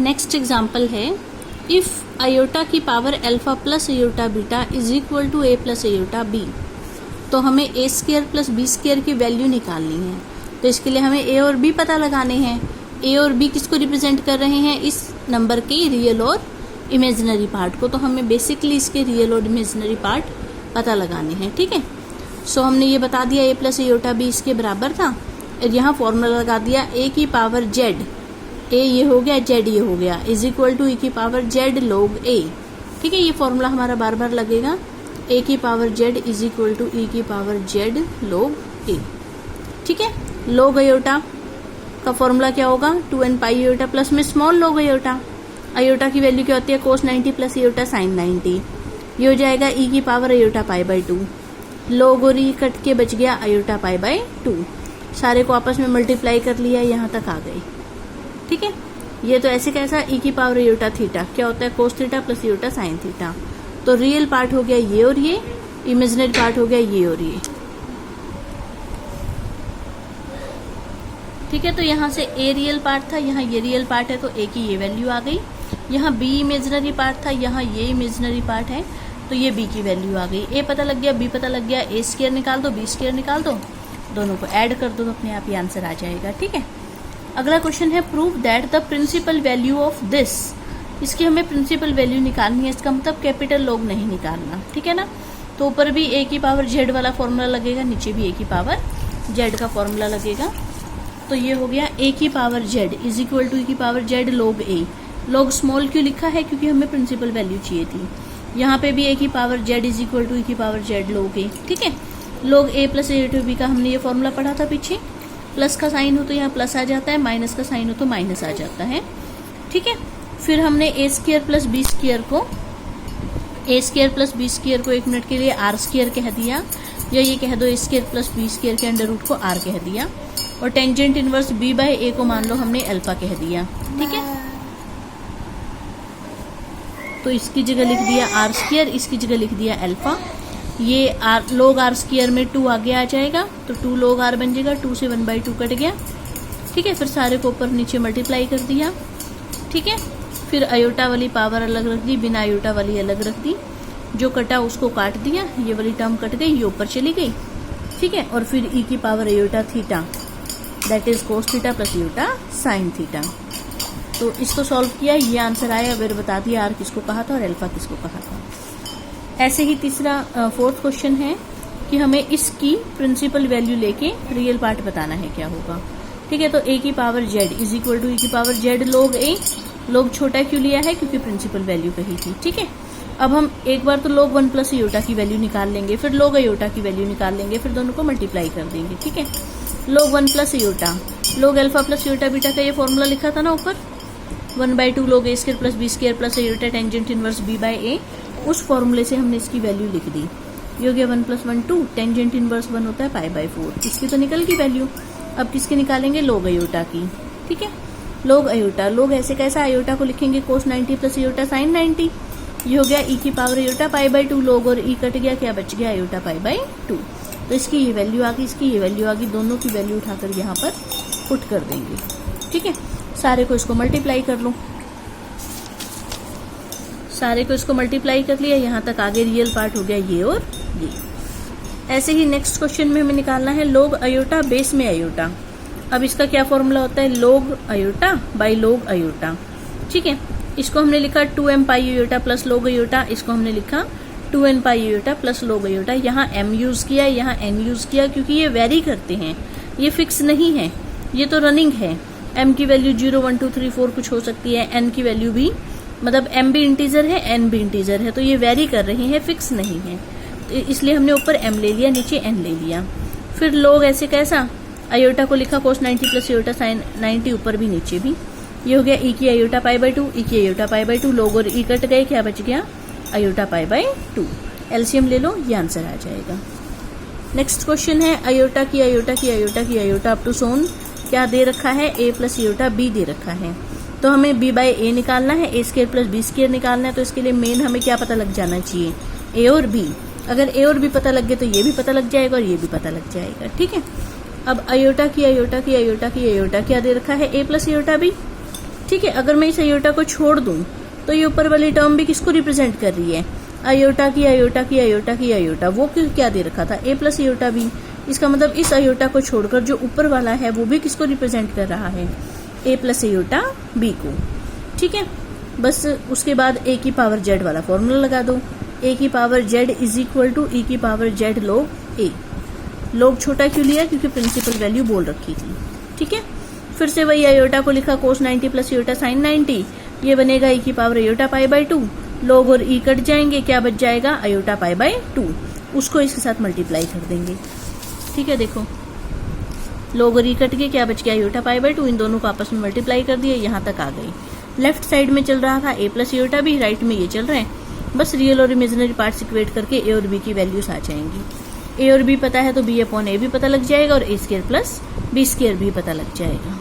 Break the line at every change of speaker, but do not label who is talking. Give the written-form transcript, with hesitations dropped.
Next example है, if iota की power alpha plus iota beta is equal to A plus iota B. तो हमें A square plus B square की value निकालनी है। तो इसके लिए हमें ए और बी पता लगाने हैं। ए और बी किसको रिप्रेजेंट कर रहे हैं, इस नंबर के रियल और इमेजिनरी पार्ट को। तो हमें बेसिकली इसके रियल और इमेजिनरी पार्ट पता लगाने हैं, ठीक है। सो हमने ये बता दिया ए प्लस आयोटा बी इसके बराबर था, और यहाँ फॉर्मूला लगा दिया ए की पावर जेड, ए ये हो गया जेड ये हो गया, इज इक्वल टू ए की पावर जेड लॉग ए, ठीक है। ये फॉर्मूला हमारा बार बार लगेगा, ए की power z is equal to a की पावर जेड लॉग ए, ठीक है। लॉग आयोटा का फॉर्मूला क्या होगा, 2n पाई आयोटा प्लस में स्मॉल लॉग आयोटा। आयोटा की वैल्यू क्या होती है, कोस 90 प्लस आयोटा साइन 90। ये हो जाएगा ई की power iota pi by 2, log और ई कट के बच गया आयोटा पाई बाई 2। सारे को आपस में मल्टीप्लाई कर लिया, यहाँ तक आ गई, ठीक है। ये तो ऐसे कैसा, ई की पावर आयोटा थीटा क्या होता है, cos theta plus iota sine theta. तो रियल पार्ट हो गया ये और ये, इमेजिनरी पार्ट हो गया ये और ये, ठीक है। तो यहाँ से ए रियल पार्ट था, यहाँ ये रियल पार्ट है, तो ए की ये वैल्यू आ गई। यहाँ बी इमेजिनरी पार्ट था, यहाँ ये इमेजिनरी पार्ट है, तो ये बी की वैल्यू आ गई। ए पता लग गया, बी पता लग गया, ए स्क्वायर निकाल दो, बी स्क्वायर निकाल दो, दोनों को ऐड कर दो तो अपने आप ही आंसर आ जाएगा, ठीक है। अगला क्वेश्चन है, prove that the principal value of this. इसकी हमें प्रिंसिपल वैल्यू निकालनी है, इसका मतलब कैपिटल लॉग नहीं निकालना, ठीक है ना। तो ऊपर भी ए की पावर जेड वाला फॉर्मूला लगेगा, नीचे भी ए की पावर जेड का फॉर्मूला लगेगा। तो ये हो गया ए की power z is equal to a की power z log a. Log small क्यों लिखा है, क्योंकि हमें प्रिंसिपल वैल्यू चाहिए थी। यहाँ पे भी ए की power z is equal to a की पावर जेड लॉग ए, ठीक है। Log a plus a to b का हमने ये फॉर्मूला पढ़ा था पीछे, प्लस का साइन हो तो यहाँ प्लस आ जाता है, माइनस का साइन हो तो माइनस आ जाता है, ठीक है। फिर हमने ए स्क्वायर प्लस बी स्क्वायर को, ए स्क्वायर प्लस बी स्क्वायर को 1 मिनट के लिए आर स्क्वायर कह दिया, या ये कह दो ए स्क्वायर प्लस बी स्क्वायर के अंडर रूट को आर कह दिया। और टेंजेंट इनवर्स बी बाय ए को मान लो हमने अल्फा कह दिया, ठीक है। तो इसकी जगह लिख दिया आर स्क्वायर, इसकी जगह लिख दिया अल्फा। ये आर लॉग आर स्क्वायर में 2 आगे आ जाएगा, तो 2 लॉग आर बन जाएगा, 2 से 1/2 कट गया, ठीक है। फिर सारे को ऊपर नीचे मल्टीप्लाई कर दिया, ठीक है। फिर आयोटा वाली पावर अलग रख दी, बिना आयोटा वाली अलग रख दी, जो कटा उसको काट दिया, ये वाली टर्म कट गई, ये ऊपर चली गई, ठीक है। और फिर ई की power iota theta that is cos theta plus iota sine theta. तो इसको सॉल्व किया, ये आंसर आया। फिर बता दिया आर किसको कहा था और अल्फा किसको कहा था। ऐसे ही तीसरा फोर्थ क्वेश्चन है कि हमें इसकी प्रिंसिपल वैल्यू लेके रियल पार्ट बताना है क्या होगा, ठीक है। तो ए की power z is equal to a की power z log a. Log छोटा क्यों लिया है, क्योंकि प्रिंसिपल वैल्यू कही थी, ठीक है। अब हम एक बार तो log 1 प्लस आयोटा की वैल्यू निकाल लेंगे, फिर log आयोटा की वैल्यू निकाल लेंगे, फिर दोनों को मल्टीप्लाई कर देंगे, ठीक है। log 1 plus iota, log alpha plus iota beta का ये फॉर्मूला लिखा था ना ऊपर, 1/2 log a square plus B square plus iota tangent inverse b by a. उस फॉर्मूले से हमने इसकी वैल्यू लिख दी। ये हो गया 1 + 1 2, टेंजेंट इनवर्स 1 होता है पाई बाय 4। इसकी तो निकल गई वैल्यू। अब किसकी निकालेंगे, log आयोटा की, ठीक है। log आयोटा, log ऐसे कैसा, आयोटा को लिखेंगे कोस 90 प्लस आयोटा साइन 90। ये हो गया ई की power iota pi by 2 log, और ई कट गया, क्या बच गया, आयोटा पाई बाई 2। तो इसकी ये वैल्यू आ गई, इसकी ये वैल्यू आ गई, दोनों की वैल्यू उठाकर यहाँ पर पुट कर देंगे, ठीक है। सारे को इसको मल्टीप्लाई कर लो, सारे को इसको मल्टीप्लाई कर लिया, यहाँ तक आगे रियल पार्ट हो गया ये और ये। ऐसे ही नेक्स्ट क्वेश्चन में हमें निकालना है log आयोटा बेस में आयोटा। अब इसका क्या फॉर्मूला होता है, log iota by log iota, ठीक है। इसको हमने लिखा 2m पाई आयोटा प्लस log आयोटा, इसको हमने लिखा 2n पाई आयोटा प्लस log आयोटा। यहाँ m यूज किया, यहाँ n यूज किया, क्योंकि ये वेरी करते हैं, ये फिक्स नहीं है, ये तो रनिंग है। m की वैल्यू 0 1 2 3 4 कुछ हो सकती है, n की वैल्यू भी, मतलब m भी इंटीजर है, n भी इंटीजर है, तो ये वेरी कर रहे हैं, फिक्स नहीं है। तो इसलिए हमने ऊपर m ले लिया, नीचे n ले लिया। फिर log ऐसे कैसा, आयोटा को लिखा कोस 90 प्लस आयोटा साइन 90, ऊपर भी नीचे भी। ये हो गया ई की आयोटा पाई बाई 2, ई की आयोटा पाई बाई 2, log और ई कट गए, क्या बच गया, आयोटा पाई बाई 2। एलसीएम ले लो, ये आंसर आ जाएगा। नेक्स्ट क्वेश्चन है, आयोटा की आयोटा की आयोटा की आयोटा अप टू सोन क्या दे रखा है, ए प्लस आयोटा बी दे रखा है। तो हमें बी बाई ए निकालना है, ए स्क्वायर प्लस बी स्क्वायर निकालना है। तो इसके लिए मेन हमें क्या पता लग जाना चाहिए, ए और बी। अगर ए और बी पता लग गए तो ये भी पता लग जाएगा और ये भी पता लग जाएगा, ठीक है। अब आयोटा की आयोटा की आयोटा की आयोटा क्या दे रखा है, ए प्लस आयोटा बी, ठीक है, अगर मैं इस आयोटा को छोड़ दूं तो ये ऊपर वाली टर्म भी किसको रिप्रेजेंट कर रही है, आयोटा की आयोटा की आयोटा की आयोटा। वो क्या दे रखा था, ए प्लस आयोटा बी। इसका मतलब इस आयोटा को छोड़कर जो ऊपर वाला है वो भी किसको रिप्रेजेंट कर रहा है, ए प्लस आयोटा बी को। ठीक है, बस उसके बाद ए की पावर जेड वाला फॉर्मूला लगा दो। ए की power z is equal to e की power z log a. log छोटा क्यों लिया, क्योंकि प्रिंसिपल वैल्यू बोल रखी थी। ठीक है, फिर से वही आयोटा को लिखा cos 90 प्लस आयोटा sin 90, ये बनेगा ई की power iota pi by 2। log और ई कट जाएंगे, क्या बच जाएगा, आयोटा पाई बाय 2। उसको इसके साथ मल्टीप्लाई कर देंगे। ठीक है, देखो log और ई कट के क्या बच गया, आयोटा पाई बाय 2। इन दोनों को आपस में मल्टीप्लाई कर दिया, यहाँ तक आ गई। लेफ्ट साइड में चल रहा था ए प्लस आयोटा बी, राइट में ये चल रहे हैं। बस रियल और इमेजिनरी पार्ट्स इक्वेट करके ए और बी की वैल्यूज आ जाएंगी। ए और बी पता है तो बी अपॉन ए भी पता लग जाएगा और ए स्क्वायर प्लस बी स्क्वायर भी पता लग जाएगा।